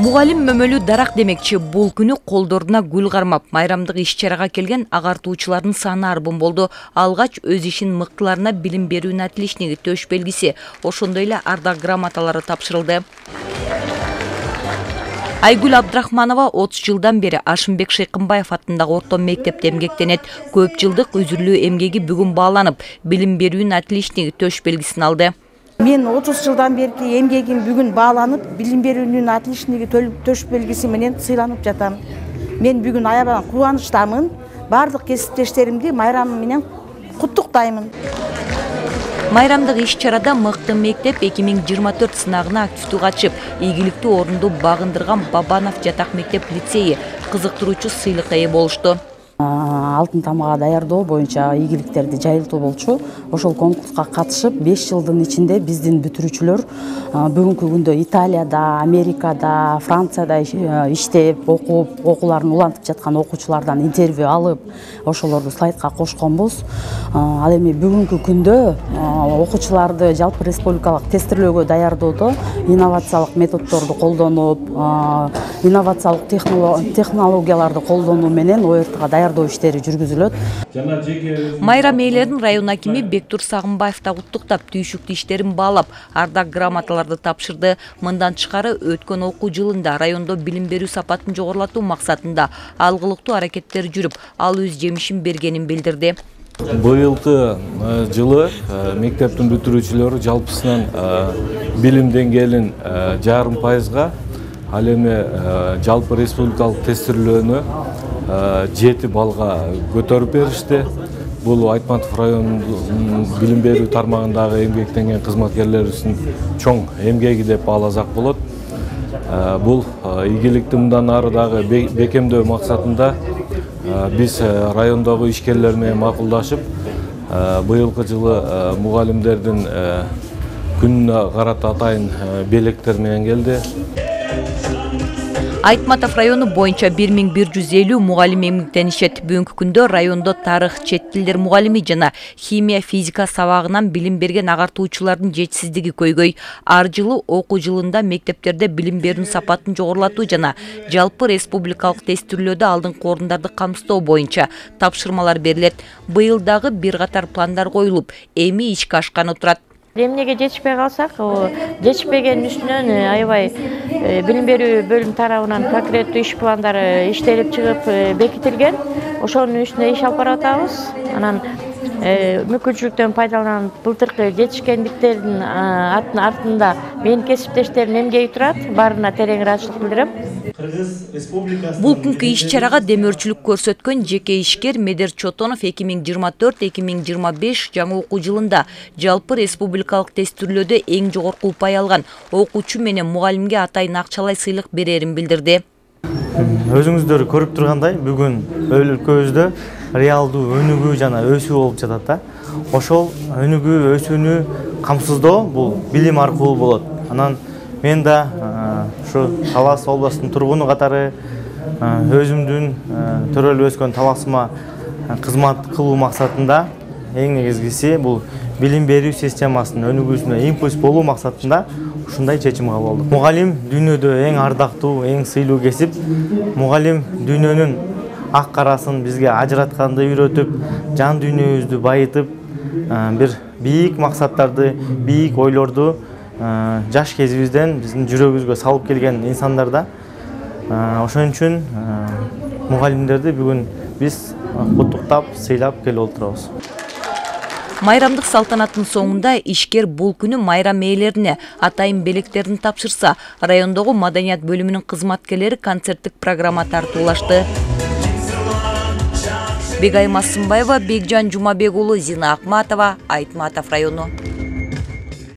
Мугалим мөмөлү дарак демекчи, бул күнү колдоруна гүл кармап, майрамдык иш-чарага келген агартуучулардын саны арбын болду. Алгач өз ишин мыктыларына билим берүүнүн отличниги, төш белгиси, ошондой эле ардак грамоталары тапшырылды. Айгүл Абдрахманова 30 жылдан бери Ашымбек Шейкымбаев атындагы орто мектепте эмгектенет. Көп жылдык үзүрлүү эмгеги бүгүн бааланып, билим берүүнүн отличниги, төш белгисин алды. Мен 30 жылдан бери эмгегим бүгүн бааланып, билим берүүнүн отличниги, төш белгиси менен сыйланып жатам. Мен бүгүн аябай кубанычтамын. Бардык кесиптештеримди майрамы менен куттуктаймын. Майрамдык иш-чарада мыкты мектеп 2024 сынагына активдүү катышып, ийгиликтүү орунду багындырган Бабанов жатак мектеп лицейи кызыктыруучу сыйлыкка ээ болушту. Алтын тамага даярдоо боюнча ийгиликтерди жайылтуу болчу. Ошол конкурска катышып 5 жылдын ичинде биздин бүтүрүүчүлөр бүгүнкү күндө Италияда, Америкада, Францияда иштеп, окууларын улантып жаткан окуучулардан интервью алып, ошолорду слайдка кошконбуз. Ал эми бүгүнкү күндө окуучуларды жалпы республикалык тестирлөөгө даярдоодо инновациялык методдорду колдонуп, инновациялык технологияларды колдонуу менен ОРТга даярдоо иштери жүргүзүлөт. Майрам ээлерин район акими Бектур Сагынбаев да куттуктап, түйшүктүү иштерин баалап, ардак грамоталарды тапшырды. Мындан тышкары өткөн окуу жылында райондо билим берүү сапатын жогорулатуу максатында алгылыктуу аракеттер жүрүп, ал өз жемишин бергенин билдирди. Быйылкы жылы мектептин бүтүрүүчүлөрү жалпысынан билим деңгээлин 0,5%, ал эми жалпы республикалык тестирлөөнү 7 балга көтөрүп беришти. Бул Айтматов районунун билим берүү тармагындагы эмгектенген кызматкерлерибиздин чоң эмгеги деп бааласак болот. Бул ийгиликти мындан ары дагы бекемдөө максатында биз райондогу ишкерлер менен макулдашып, быйылкы жылы мугалимдердин күнүнө карата атайын белектер менен келди. Айтматов району боюнча 1150 мугалим эмгектенишет. Бүгүнкү күндө райондо тарых, чет тилдер мугалими жана химия, физика сабагынан билим берген агартуучулардын жетишсиздиги көйгөй. Ар жылы окуу жылында мектептерде билим берүүнүн сапатын жогорулатуу жана жалпы республикалык тестирлөөдө алдыңкы орундарды камсыздоо боюнча тапшырмалар берилет. Быйыл дагы бир катар пландар коюлуп, эми ишке ашканы турат. Эмнеге жетишпей калсак, жетишпегенин үстүнөн аябай билим берүү бөлүм тарабынан конкреттүү иш пландары иштелип чыгып бекитилген. Ошонун үстүнө иш алып баратабыз. Анан мүмкүнчүлүктөн пайдаланып, былтыркы жетишкендиктердин артында менин кесиптештерим эмгеги турат. Баарына терең ыраазычылык билдирем. Бул күнкү иш-чарага демөөрчүлүк көрсөткөн жеке ишкер Медер Чотонов 2024-2025 жаңы окуу жылында жалпы республикалык тестирлөөдө эң жогорку упай алган окуучу менен мугалимге атайын акчалай сыйлык берерин билдирди. Өзүңүздөр көрүп тургандай, бүгүн өлкөбүздө реалдуу өнүгүү жана өсүү болуп жатат да. Ошол өнүгүү, өсүүнү камсыздоо бул билим аркылуу болот. Анан мен да ушу Талас областынын тургуну катары өзүмдүн төрөлүп өскөн таласыма кызмат кылуу максатында эң негизгиси бул билим берүү системасынын өнүгүүсүнө импульс болуу максатында ушундай чечим кабыл алдык. Мугалим дүйнөдө эң ардактуу, эң сыйлуу кесип. Мугалим дүйнөнүн ак карасын бизге ажыратканды үйрөтүп, жан дүйнөбүздү байытып, бир бийик максаттарды, бийик ойлорду жаш кезибизден биздин жүрөгүбүзгө салып келген инсандар да. Ошон үчүн мугалимдерди бүгүн биз куттуктап, сыйлап келип отурабыз. Майрамдык салтанаттын соңунда ишкер бул күнү майрам ээлерине атайын белектерин тапшырса, райондогу маданият бөлүмүнүн кызматкерлери концерттик программа тартуулашты. Бегай Масымбаева, Бекжан Жумабек уулу, Зина Акматова, Айтматов району.